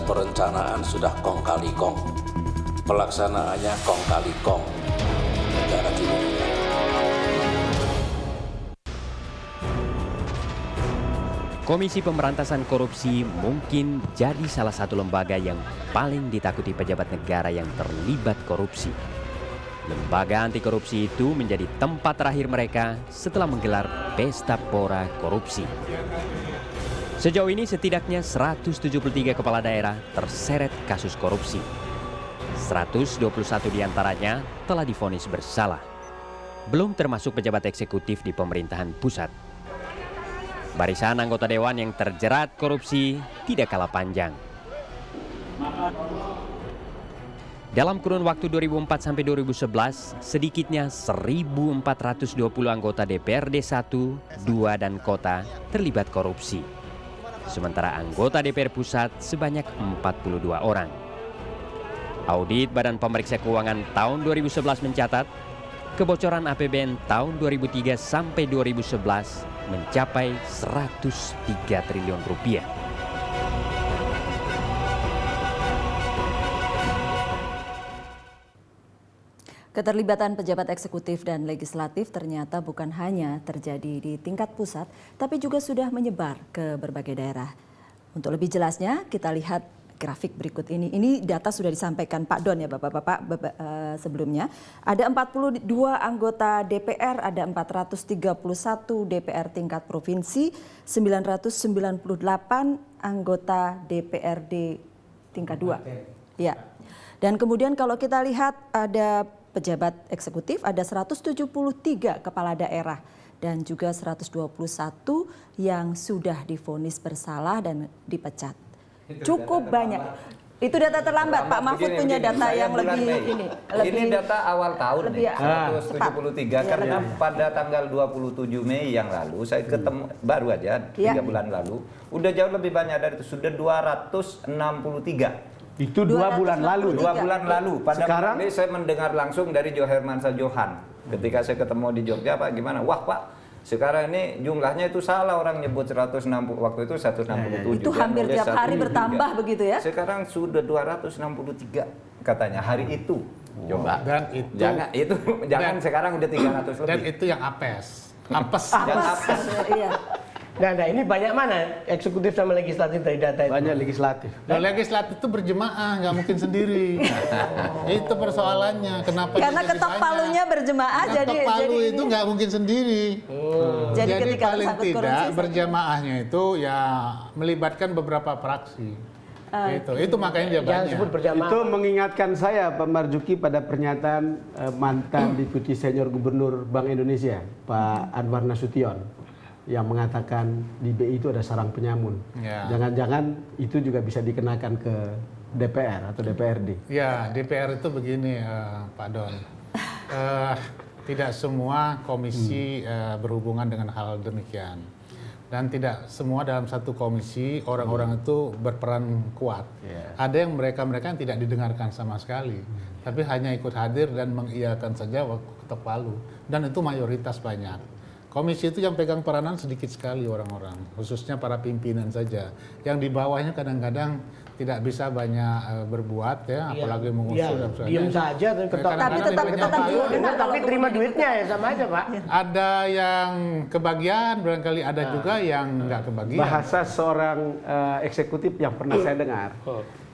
perencanaan sudah kong kali kong, pelaksanaannya kong kali kong. Negara dirugikan. Komisi Pemberantasan Korupsi mungkin jadi salah satu lembaga yang paling ditakuti pejabat negara yang terlibat korupsi. Lembaga anti korupsi itu menjadi tempat terakhir mereka setelah menggelar pesta pora korupsi. Sejauh ini setidaknya 173 kepala daerah terseret kasus korupsi. 121 diantaranya telah divonis bersalah. Belum termasuk pejabat eksekutif di pemerintahan pusat. Barisan anggota dewan yang terjerat korupsi tidak kalah panjang. Dalam kurun waktu 2004 sampai 2011, sedikitnya 1.420 anggota DPRD 1, 2, dan kota terlibat korupsi. Sementara anggota DPR pusat sebanyak 42 orang. Audit Badan Pemeriksa Keuangan tahun 2011 mencatat, kebocoran APBN tahun 2003 sampai 2011 mencapai 103 triliun rupiah. Keterlibatan pejabat eksekutif dan legislatif ternyata bukan hanya terjadi di tingkat pusat, tapi juga sudah menyebar ke berbagai daerah. Untuk lebih jelasnya, kita lihat grafik berikut ini. Ini data sudah disampaikan Pak Don ya Bapak-Bapak sebelumnya. Ada 42 anggota DPR, ada 431 DPR tingkat provinsi, 998 anggota DPRD tingkat 2. Ya. Dan kemudian kalau kita lihat ada pejabat eksekutif, ada 173 kepala daerah dan juga 121 yang sudah divonis bersalah dan dipecat. Cukup banyak. Itu data terlambat, Pak Mahfud punya data yang lebih ini. Ini data awal tahun nih, 173 karena pada tanggal 27 Mei yang lalu saya ketemu baru aja 3 bulan lalu, udah jauh lebih banyak dari itu, sudah 263. Itu 2 bulan lalu. 2 bulan lalu. Pada sekarang ini saya mendengar langsung dari Jo Hermansyah Johan. Ketika saya ketemu di Jogja, Pak, gimana? Wah, Pak, sekarang ini jumlahnya itu salah, orang nyebut 160, waktu itu 167. Itu hampir tiap hari bertambah begitu ya? Sekarang sudah 263 katanya hari itu. Coba. Dan itu jangan sekarang udah 300 lebih. Dan itu yang apes. Apes. Iya. Nah, ini banyak mana eksekutif sama legislatif dari data itu? Banyak legislatif. Nah, legislatif itu berjemaah, nggak mungkin sendiri. Itu persoalannya. Kenapa? Karena ketok palunya berjemaah, ketok palu itu nggak mungkin sendiri. Jadi ketika paling tidak korupsi, berjemaahnya itu ya melibatkan beberapa fraksi. Itu makanya dia banyak. Itu mengingatkan saya Pak Marzuki pada pernyataan mantan Deputi Senior Gubernur Bank Indonesia, Pak Anwar Nasution, yang mengatakan di BI itu ada sarang penyamun. Jangan-jangan itu juga bisa dikenakan ke DPR atau DPRD. Ya, DPR itu begini Pak Don. Tidak semua komisi berhubungan dengan hal demikian. Dan tidak semua dalam satu komisi orang-orang itu berperan kuat. Ada yang mereka yang tidak didengarkan sama sekali. Tapi hanya ikut hadir dan mengiyakan saja waktu ketok palu. Dan itu mayoritas banyak. Komisi itu yang pegang peranan sedikit sekali orang-orang, khususnya para pimpinan saja. Yang di bawahnya kadang-kadang tidak bisa banyak berbuat ya, apalagi mengusul. Diam saja, tapi terima duitnya ya sama aja Pak. Ada yang kebagian, barangkali ada juga yang nggak kebagian. Bahasa seorang eksekutif yang pernah saya dengar.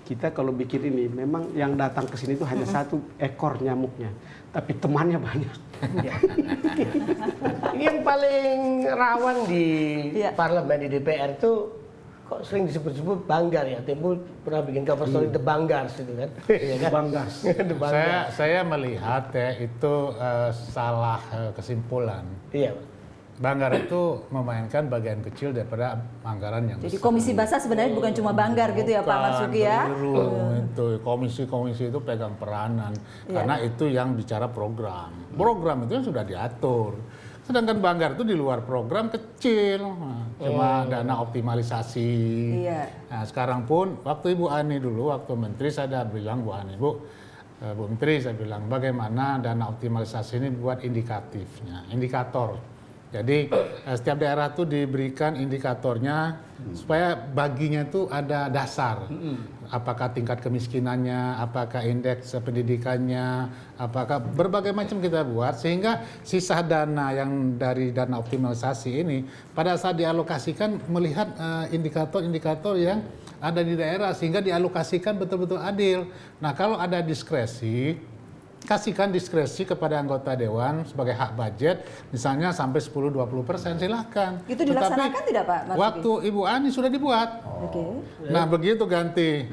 Kita kalau bikin ini, memang yang datang ke sini itu hanya satu ekor nyamuknya, tapi temannya banyak. Yang paling rawan di parlemen di DPR itu kok sering disebut-sebut Banggar ya. Tempo pernah bikin cover story The Banggars itu kan. Banggars. Saya melihat ya itu salah kesimpulan. Iya. Banggar itu memainkan bagian kecil daripada anggaran yang Jadi besar. Komisi Basah sebenarnya bukan cuma Banggar gitu ya Pak Marzuki ya? Itu komisi-komisi itu pegang peranan karena itu yang bicara program. Program itu yang sudah diatur. Sedangkan Banggar itu di luar program kecil, cuma dana optimalisasi. Nah, sekarang pun waktu Ibu Ani dulu, waktu Menteri saya bilang Bu Ani, Bu Menteri saya bilang bagaimana dana optimalisasi ini buat indikator. Jadi setiap daerah tuh diberikan indikatornya supaya baginya tuh ada dasar. apakah tingkat kemiskinannya, apakah indeks pendidikannya, apakah berbagai macam kita buat, sehingga sisa dana yang dari dana optimalisasi ini pada saat dialokasikan melihat indikator-indikator yang ada di daerah, sehingga dialokasikan betul-betul adil. Nah, kalau ada diskresi, kasihkan diskresi kepada anggota dewan sebagai hak budget, misalnya sampai 10-20%, silahkan. Itu dilaksanakan tidak Pak Marzuki? Waktu Ibu Ani sudah dibuat. Oke. Nah, begitu ganti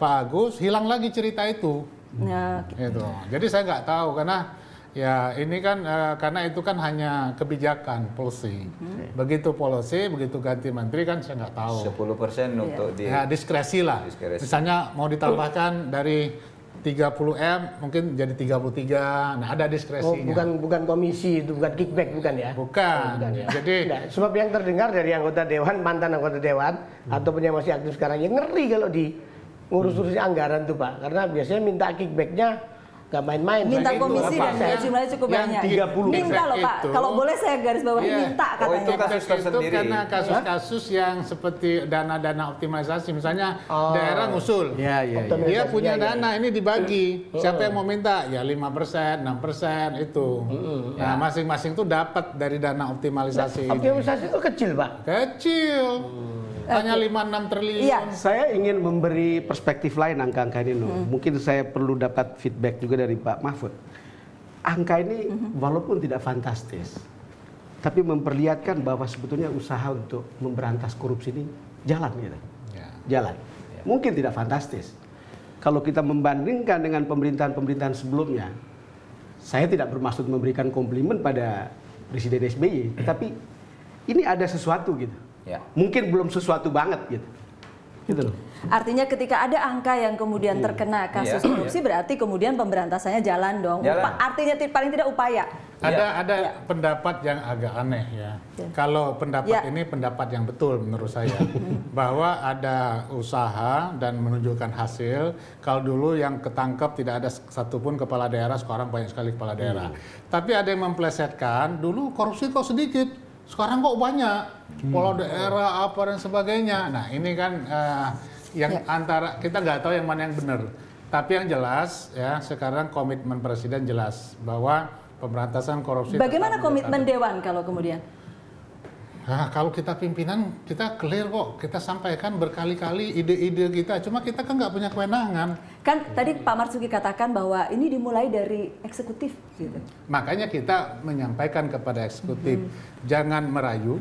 Pak Agus, hilang lagi cerita itu. Nah, Itu. Jadi saya nggak tahu, karena ya ini kan karena itu kan hanya kebijakan policy. Begitu policy, begitu ganti menteri kan saya nggak tahu. 10% untuk di Ya, diskresi lah. Diskresi. Misalnya mau ditambahkan dari 30M mungkin jadi 33. Nah, ada Oh, diskresinya. bukan komisi itu, bukan kickback, bukan ya? Bukan. Ya. Jadi Nah, sebab yang terdengar dari anggota dewan, mantan anggota dewan ataupun yang masih aktif sekarang, ya ngeri kalau di ngurus-urus anggaran tuh Pak, karena biasanya minta kickbacknya nggak main-main. minta itu komisi apa? dan jumlahnya cukup Yang banyak. 30 Minta loh Pak, itu. kalau boleh saya garis bawahi Iya. minta Oh, itu katanya. kasus itu tersendiri. karena kasus-kasus yang seperti dana-dana optimalisasi, misalnya daerah ngusul. Ya, ya, ya. Dia punya Ya, ya. dana ini dibagi. Siapa yang mau minta? Ya 5%, 6% itu. Nah, masing-masing tuh dapat dari dana optimalisasi ini. Optimalisasi itu kecil Pak. Kecil. Hanya 5-6 triliun. Iya. Saya ingin memberi perspektif lain angka-angka ini. Mungkin saya perlu dapat feedback juga dari Pak Mahfud. Angka ini walaupun tidak fantastis, tapi memperlihatkan bahwa sebetulnya usaha untuk memberantas korupsi ini jalan gitu. Ya. Jalan. Mungkin tidak fantastis. Kalau kita membandingkan dengan pemerintahan-pemerintahan sebelumnya, saya tidak bermaksud memberikan komplimen pada Presiden SBY, tapi ini ada sesuatu gitu. Ya. Mungkin belum sesuatu banget gitu. Gitu loh. Artinya ketika ada angka yang kemudian terkena kasus Iya, korupsi, berarti kemudian pemberantasannya jalan dong. Jalan. Artinya paling tidak upaya. Ada pendapat yang agak aneh ya. Kalau pendapat ini pendapat yang betul menurut saya, bahwa ada usaha dan menunjukkan hasil. Kalau dulu yang ketangkep tidak ada satupun kepala daerah, sekarang banyak sekali kepala daerah. Tapi ada yang memplesetkan, dulu korupsi kok sedikit, sekarang kok banyak. Kepala daerah apa dan sebagainya. Nah ini kan yang antara kita nggak tahu yang mana yang benar. Tapi yang jelas ya sekarang komitmen Presiden jelas bahwa pemberantasan korupsi. Bagaimana komitmen Dewan kalau kemudian? Nah, kalau kita pimpinan, kita clear kok. Kita sampaikan berkali-kali ide-ide kita. Cuma kita kan nggak punya kewenangan. Kan tadi Pak Marzuki katakan bahwa ini dimulai dari eksekutif. Gitu. Makanya kita menyampaikan kepada eksekutif, jangan merayu,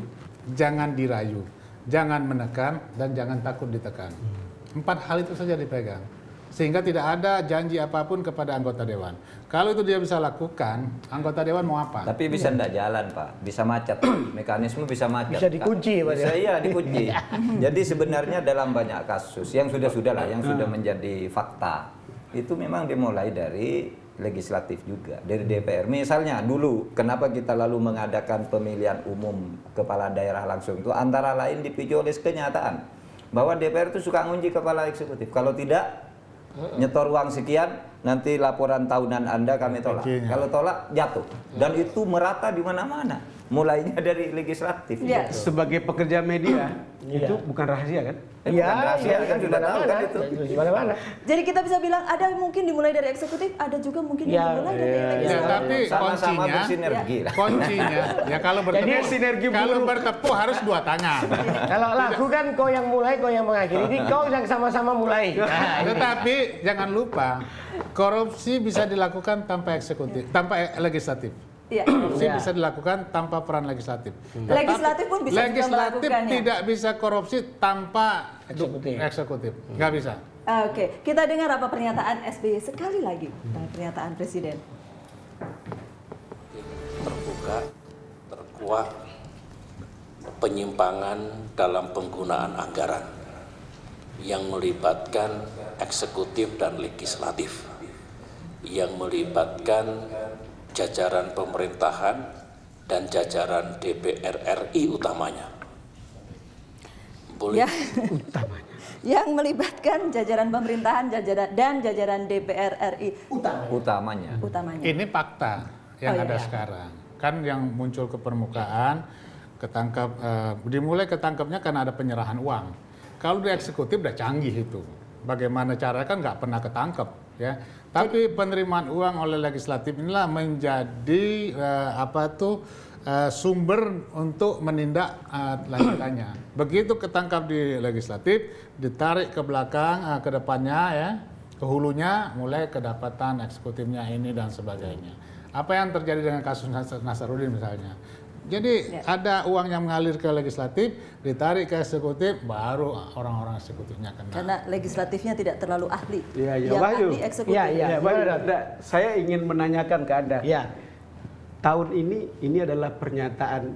jangan dirayu, jangan menekan, dan jangan takut ditekan. 4 hal itu saja dipegang. Sehingga tidak ada janji apapun kepada anggota dewan. Kalau itu dia bisa lakukan, anggota dewan mau apa? Tapi bisa ndak jalan Pak, bisa macet. Mekanisme bisa macet. Bisa dikunci, Pak, Bisa, ya? iya dikunci. Jadi sebenarnya dalam banyak kasus yang sudah lah, yang sudah menjadi fakta, itu memang dimulai dari legislatif juga, dari DPR. Misalnya dulu, kenapa kita lalu mengadakan pemilihan umum kepala daerah langsung itu antara lain dipicu oleh kenyataan bahwa DPR itu suka ngunci kepala eksekutif. Kalau tidak nyetor uang sekian, nanti laporan tahunan Anda kami tolak. Kalau tolak jatuh. Dan itu merata di mana-mana. Mulainya dari legislatif. Ya. Sebagai pekerja media, itu bukan rahasia kan? Bukan rahasia, kan sudah tahu kan itu. Di mana-mana. Jadi kita bisa bilang ada mungkin dimulai dari eksekutif, ada juga mungkin yang dimulai dari Ya, legislatif. tapi Sama-sama kuncinya, bersinergi lah. kuncinya, ya kalau bertepuk, sinergi kalau bertepuk harus 2 tangan. Kalau lagu kan kau yang mulai, kau yang mengakhiri. Ini kau yang sama-sama mulai. Nah, Tetapi jangan lupa, korupsi bisa dilakukan tanpa eksekutif, tanpa legislatif. Iya. Korupsi bisa dilakukan tanpa peran legislatif. Legislatif pun bisa juga Legislatif melakukannya. tidak bisa korupsi tanpa Eksekutif. eksekutif. Nggak bisa. Oke, kita dengar apa pernyataan SBY sekali lagi. Pernyataan Presiden. Terbuka, terkuak penyimpangan dalam penggunaan anggaran yang melibatkan eksekutif dan legislatif, yang melibatkan jajaran pemerintahan dan jajaran DPR RI utamanya. Boleh Ya. Yang melibatkan jajaran pemerintahan dan jajaran DPR RI Utamanya. utamanya. Ini fakta yang Oh, iya, ada iya. sekarang. Kan yang muncul ke permukaan, dimulai ketangkepnya karena ada penyerahan uang. Kalau di eksekutif udah canggih itu. bagaimana cara kan nggak pernah ketangkep ya. Tapi penerimaan uang oleh legislatif inilah menjadi sumber untuk menindak lanjutannya. Begitu ketangkap di legislatif, ditarik ke belakang, ke depannya ya, ke hulunya, mulai kedapatan eksekutifnya ini dan sebagainya. Apa yang terjadi dengan kasus Nasarudin misalnya? Jadi ada uang yang mengalir ke legislatif, ditarik ke eksekutif, baru orang-orang eksekutifnya kena. Karena legislatifnya tidak terlalu ahli. Yang ahli eksekutif. Saya ingin menanyakan ke Anda. Ya. Tahun ini adalah pernyataan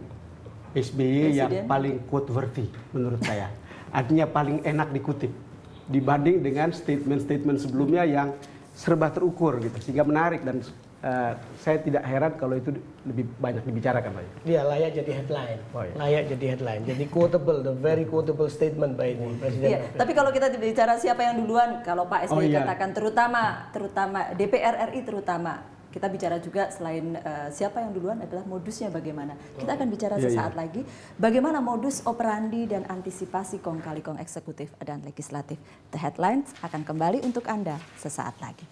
SBY yang paling quote-worthy menurut saya. Artinya paling enak dikutip dibanding dengan statement-statement sebelumnya yang serba terukur gitu, sehingga menarik dan saya tidak heran kalau itu lebih banyak dibicarakan, Pak. Dia layak jadi headline. Layak jadi headline. Jadi quotable, the very quotable statement by ini Presiden. Iya, tapi kalau kita bicara siapa yang duluan, kalau Pak SBY katakan terutama DPR RI terutama, kita bicara juga selain siapa yang duluan adalah modusnya bagaimana. Kita akan bicara sesaat lagi bagaimana modus operandi dan antisipasi kong kali kong eksekutif dan legislatif. The Headlines akan kembali untuk Anda sesaat lagi.